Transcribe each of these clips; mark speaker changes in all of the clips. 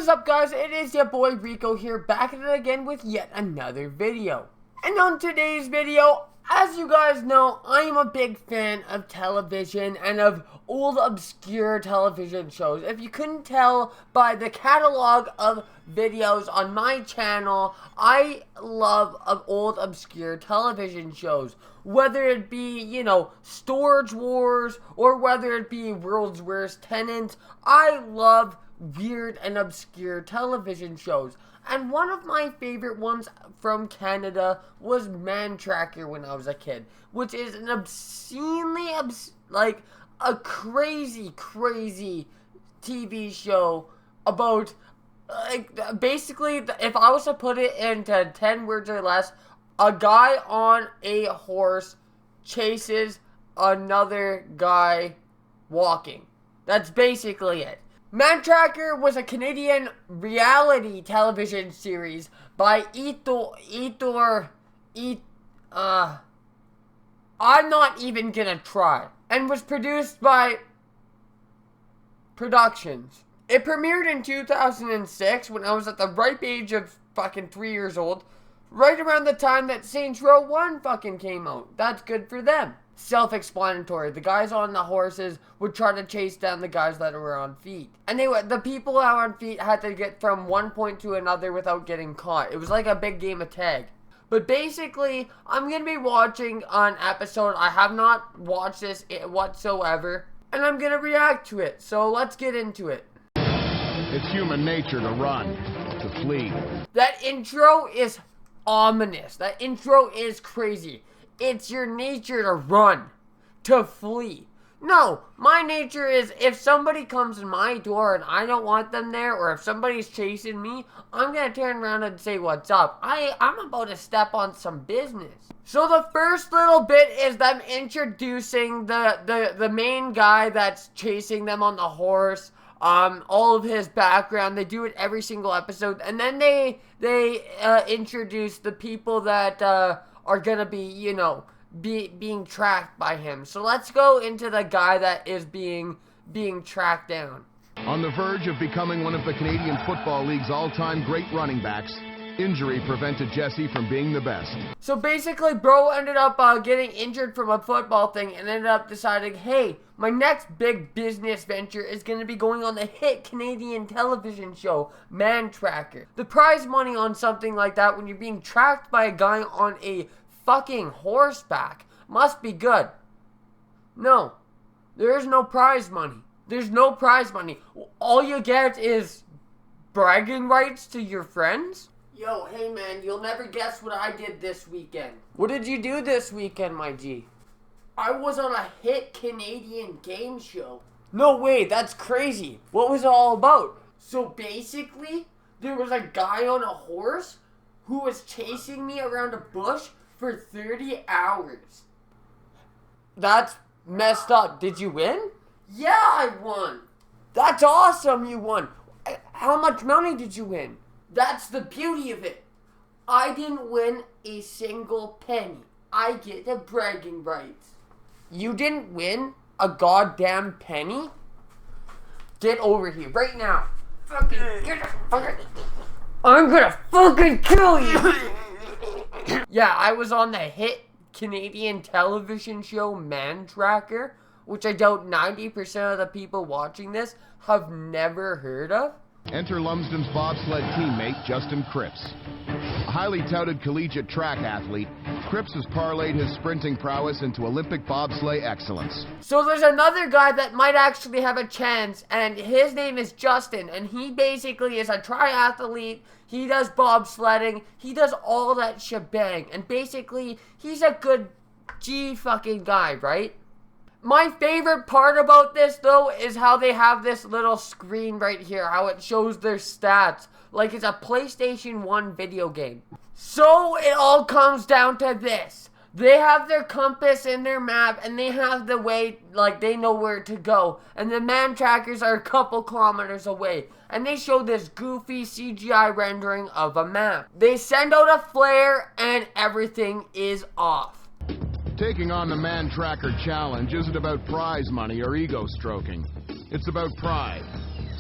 Speaker 1: up, guys? It is your boy Rico here, back at it again with yet another video. And on today's video, as you guys know, I am a big fan of television and of old obscure television shows. If you couldn't tell by the catalog of videos on my channel, I love old obscure television shows. Whether it be, you know, Storage Wars, or whether it be World's Worst Tenants, I love weird and obscure television shows. And one of my favorite ones from Canada was Mantracker when I was a kid, which is an obscenely, like, a crazy TV show about, like, basically, if I was to put it into 10 words or less, a guy on a horse chases another guy walking. That's basically it. Mantracker was a Canadian reality television series by I'm not even gonna try. And was produced by Productions. It premiered in 2006 when I was at the ripe age of fucking 3 years old. Right around the time that Saints Row 1 fucking came out. That's good for them. Self-explanatory. The guys on the horses would try to chase down the guys that were on feet. And the people that were on feet had to get from one point to another without getting caught. It was like a big game of tag. But basically, I'm going to be watching an episode. I have not watched this whatsoever. And I'm going to react to it. So let's get into it.
Speaker 2: It's human nature to run, to flee.
Speaker 1: That intro is ominous. That intro is crazy. It's your nature to run, to flee. No, my nature is if somebody comes in my door and I don't want them there, or if somebody's chasing me, I'm going to turn around and say what's up. I'm about to step on some business. So the first little bit is them introducing the main guy that's chasing them on the horse. All of his background. They do it every single episode. And then they introduce the people that are gonna be, you know, being tracked by him. So let's go into the guy that is being tracked down.
Speaker 2: On the verge of becoming one of the Canadian Football League's all-time great running backs, injury prevented Jesse from being the best.
Speaker 1: So basically, bro ended up getting injured from a football thing and ended up deciding, hey, my next big business venture is going to be going on the hit Canadian television show, Mantracker. The prize money on something like that when you're being tracked by a guy on a fucking horseback must be good. No, there is no prize money. There's no prize money. All you get is bragging rights to your friends. Yo, hey man, you'll never guess what I did this weekend. What did you do this weekend, my G? I was on a hit Canadian game show. No way, that's crazy. What was it all about? So basically, there was a guy on a horse who was chasing me around a bush for 30 hours. That's messed up. Did you win? Yeah, I won. That's awesome, you won. How much money did you win? That's the beauty of it. I didn't win a single penny. I get the bragging rights. You didn't win a goddamn penny? Get over here right now. Fucking get the fucking... I'm gonna fucking kill you. Yeah, I was on the hit Canadian television show Mantracker, which I doubt 90% of the people watching this have never heard of.
Speaker 2: Enter Lumsden's bobsled teammate, Justin Cripps. A highly touted collegiate track athlete, Cripps has parlayed his sprinting prowess into Olympic bobsleigh excellence.
Speaker 1: So there's another guy that might actually have a chance, and his name is Justin, and he basically is a triathlete. He does bobsledding. He does all that shebang, and basically, he's a good G fucking guy, right? My favorite part about this, though, is how they have this little screen right here, how it shows their stats, like it's a PlayStation 1 video game. So it all comes down to this. They have their compass and their map, and they have the way, like, they know where to go. And the Mantrackers are a couple kilometers away, and they show this goofy CGI rendering of a map. They send out a flare, and everything is off.
Speaker 2: Taking on the Mantracker challenge isn't about prize money or ego stroking. It's about pride.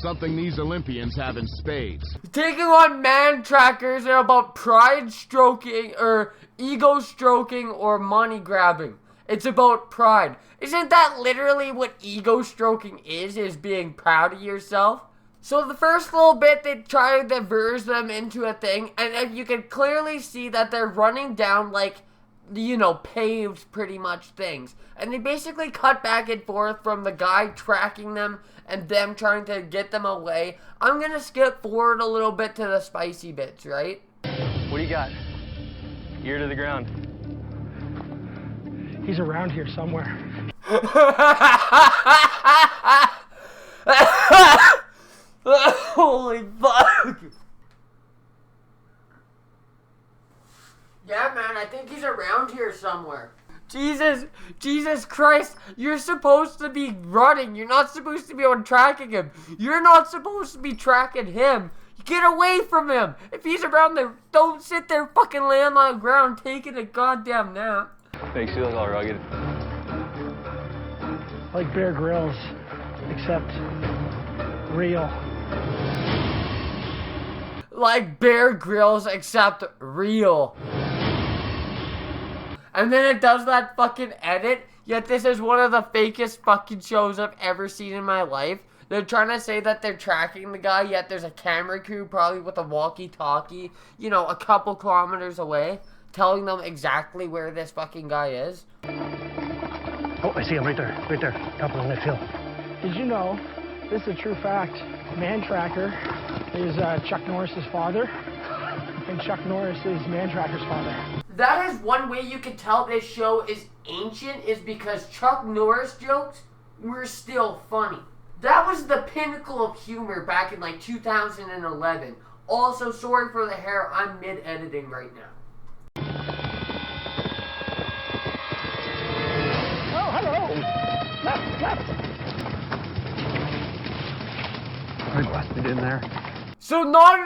Speaker 2: something these Olympians have in spades.
Speaker 1: Taking on Mantrackers are about pride stroking or ego stroking or money grabbing. It's about pride. Isn't that literally what ego stroking is being proud of yourself? So the first little bit, they try to verse them into a thing, and you can clearly see that they're running down, like, you know, paved pretty much things. And they basically cut back and forth from the guy tracking them and them trying to get them away. I'm gonna skip forward a little bit to the spicy bits, right?
Speaker 3: What do you got? Ear to the ground.
Speaker 4: He's around here somewhere.
Speaker 1: Holy fuck. Yeah, man, I think he's around here somewhere. Jesus Christ, you're supposed to be running. You're not supposed to be on tracking him. You're not supposed to be tracking him. Get away from him. If he's around there, don't sit there fucking laying on the ground taking a goddamn nap.
Speaker 3: Makes you look all rugged.
Speaker 4: Like Bear Grylls, except real.
Speaker 1: Like Bear Grylls, except real. And then it does that fucking edit, yet this is one of the fakest fucking shows I've ever seen in my life. They're trying to say that they're tracking the guy, yet there's a camera crew probably with a walkie-talkie, you know, a couple kilometers away, telling them exactly where this fucking guy is.
Speaker 4: Oh, I see him right there, top of the left hill. Did you know, this is a true fact, Mantracker is Chuck Norris's father, and Chuck Norris is Mantracker's father.
Speaker 1: That is one way you can tell this show is ancient, is because Chuck Norris jokes were still funny. That was the pinnacle of humor back in like 2011. Also, sorry for the hair, I'm mid-editing right now.
Speaker 4: Oh, hello! Left! I busted in there.
Speaker 1: So not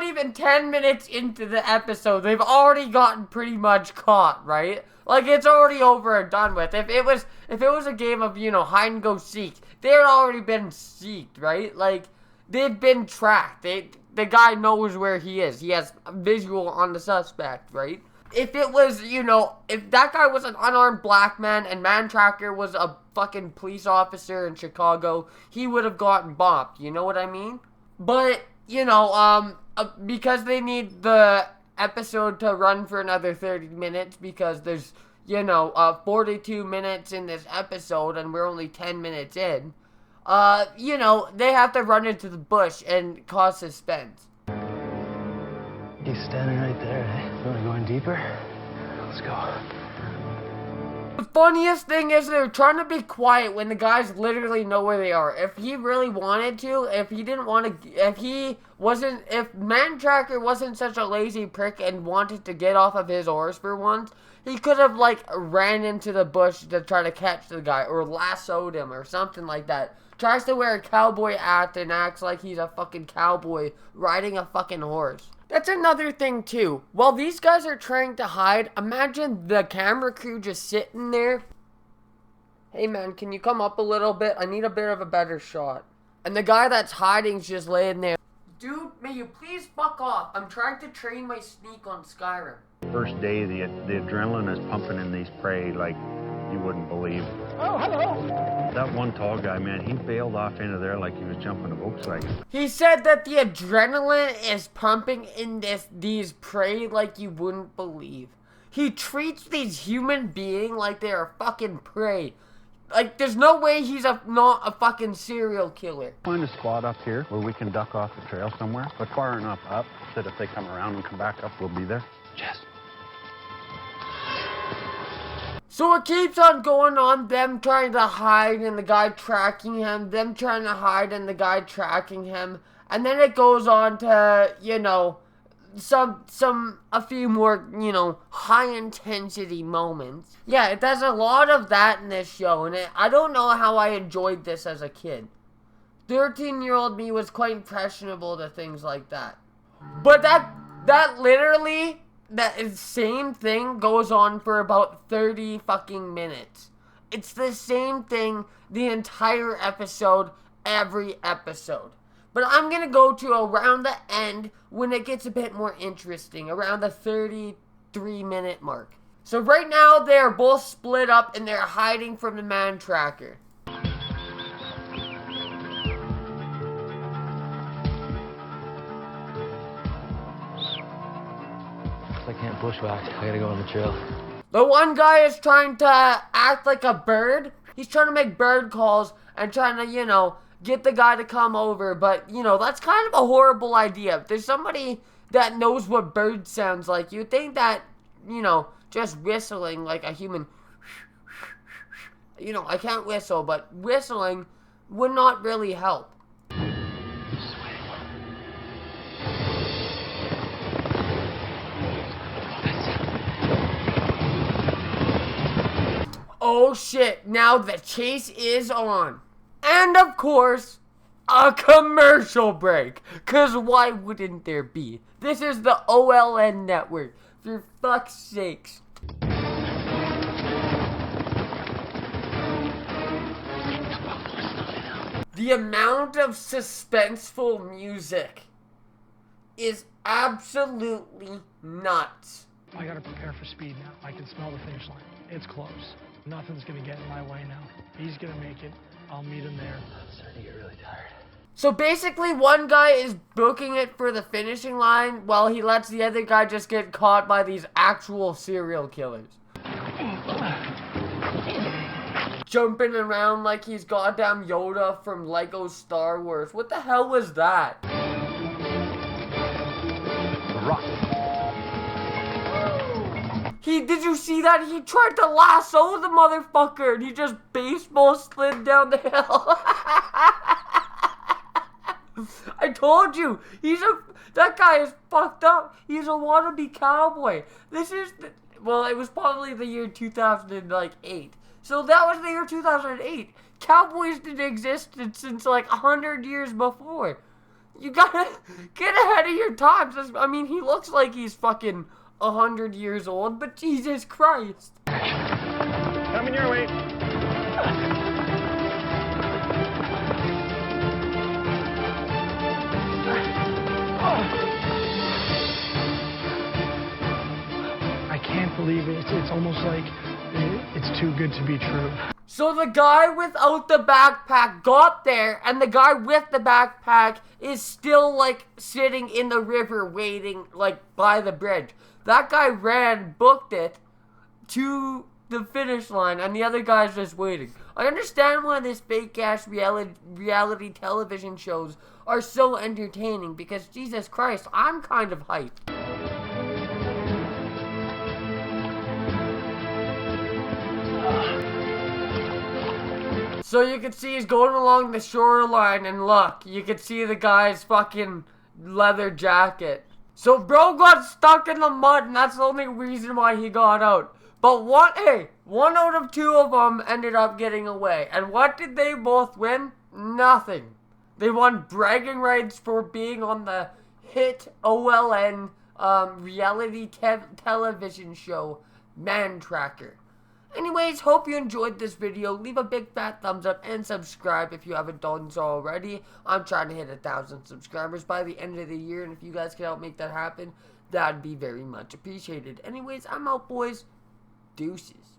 Speaker 1: even 10 minutes into the episode, they've already gotten pretty much caught, right? Like, it's already over and done with. If it was a game of, you know, hide and go seek, they had already been seeked, right? Like, they've been tracked. The guy knows where he is. He has a visual on the suspect, right? If it was, you know, if that guy was an unarmed black man and Mantracker was a fucking police officer in Chicago, he would have gotten bopped, you know what I mean? But, you know, because they need the episode to run for another 30 minutes because there's, you know, 42 minutes in this episode and we're only 10 minutes in, you know, they have to run into the bush and cause suspense.
Speaker 3: He's standing right there, eh? You wanna go in deeper? Let's go.
Speaker 1: The funniest thing is they're trying to be quiet when the guys literally know where they are. If he really wanted to, if Mantracker wasn't such a lazy prick and wanted to get off of his horse for once, he could have, like, ran into the bush to try to catch the guy or lassoed him or something like that. Tries to wear a cowboy hat and acts like he's a fucking cowboy riding a fucking horse. That's another thing too. While these guys are trying to hide, imagine the camera crew just sitting there. Hey man, can you come up a little bit? I need a bit of a better shot. And the guy that's hiding's just laying there. Dude, may you please fuck off? I'm trying to train my sneak on Skyrim.
Speaker 5: First day, the adrenaline is pumping in these prey like you wouldn't believe.
Speaker 4: Oh, hello!
Speaker 5: That one tall guy, man, he bailed off into there like he was jumping a Volkswagen.
Speaker 1: He said that the adrenaline is pumping in these prey like you wouldn't believe. He treats these human beings like they are fucking prey. Like, there's no way he's not a fucking serial killer.
Speaker 5: Find a spot up here where we can duck off the trail somewhere, but far enough up that if they come around and come back up, we'll be there. Yes.
Speaker 1: So it keeps on going on, them trying to hide and the guy tracking him, them trying to hide and the guy tracking him, and then it goes on to, you know, a few more, you know, high intensity moments. Yeah, it does a lot of that in this show, and I don't know how I enjoyed this as a kid. 13-year-old me was quite impressionable to things like that. But that literally, that same thing goes on for about 30 fucking minutes. It's the same thing the entire episode, every episode. But I'm going to go to around the end when it gets a bit more interesting, around the 33-minute mark. So right now, they're both split up and they're hiding from the Mantracker.
Speaker 3: I can't bushwhack. I gotta go on the trail.
Speaker 1: The one guy is trying to act like a bird. He's trying to make bird calls and trying to, you know, get the guy to come over. But, you know, that's kind of a horrible idea. If there's somebody that knows what bird sounds like, you'd think that, you know, just whistling like a human, you know, I can't whistle, but whistling would not really help. Oh shit, now the chase is on. And of course, a commercial break. Cause why wouldn't there be? This is the OLN network, for fuck's sakes. The amount of suspenseful music is absolutely nuts.
Speaker 4: I gotta prepare for speed now. I can smell the finish line. It's close. Nothing's gonna get in my way now. He's gonna make it. I'll meet him there.
Speaker 3: I'm starting to get really tired.
Speaker 1: So basically, one guy is booking it for the finishing line while he lets the other guy just get caught by these actual serial killers. Jumping around like he's goddamn Yoda from Lego Star Wars. What the hell was that? Did you see that? He tried to lasso the motherfucker and he just baseball slid down the hill. I told you, that guy is fucked up. He's a wannabe cowboy. Well, it was probably the year 2008. So that was the year 2008. Cowboys didn't exist since like 100 years before. You gotta get ahead of your times. I mean, he looks like he's fucking 100 years old, but Jesus Christ.
Speaker 4: Coming your way. I can't believe it. It's almost like it's too good to be true.
Speaker 1: So the guy without the backpack got there, and the guy with the backpack is still, like, sitting in the river waiting, like, by the bridge. That guy booked it to the finish line, and the other guy's just waiting. I understand why these fake-ass reality television shows are so entertaining, because, Jesus Christ, I'm kind of hyped. So you can see he's going along the shoreline, and look, you can see the guy's fucking leather jacket. So bro got stuck in the mud, and that's the only reason why he got out. But one out of two of them ended up getting away. And what did they both win? Nothing. They won bragging rights for being on the hit OLN reality television show, Mantracker. Anyways, hope you enjoyed this video. Leave a big fat thumbs up and subscribe if you haven't done so already. I'm trying to hit 1,000 subscribers by the end of the year, and if you guys can help make that happen, that'd be very much appreciated. Anyways, I'm out, boys. Deuces.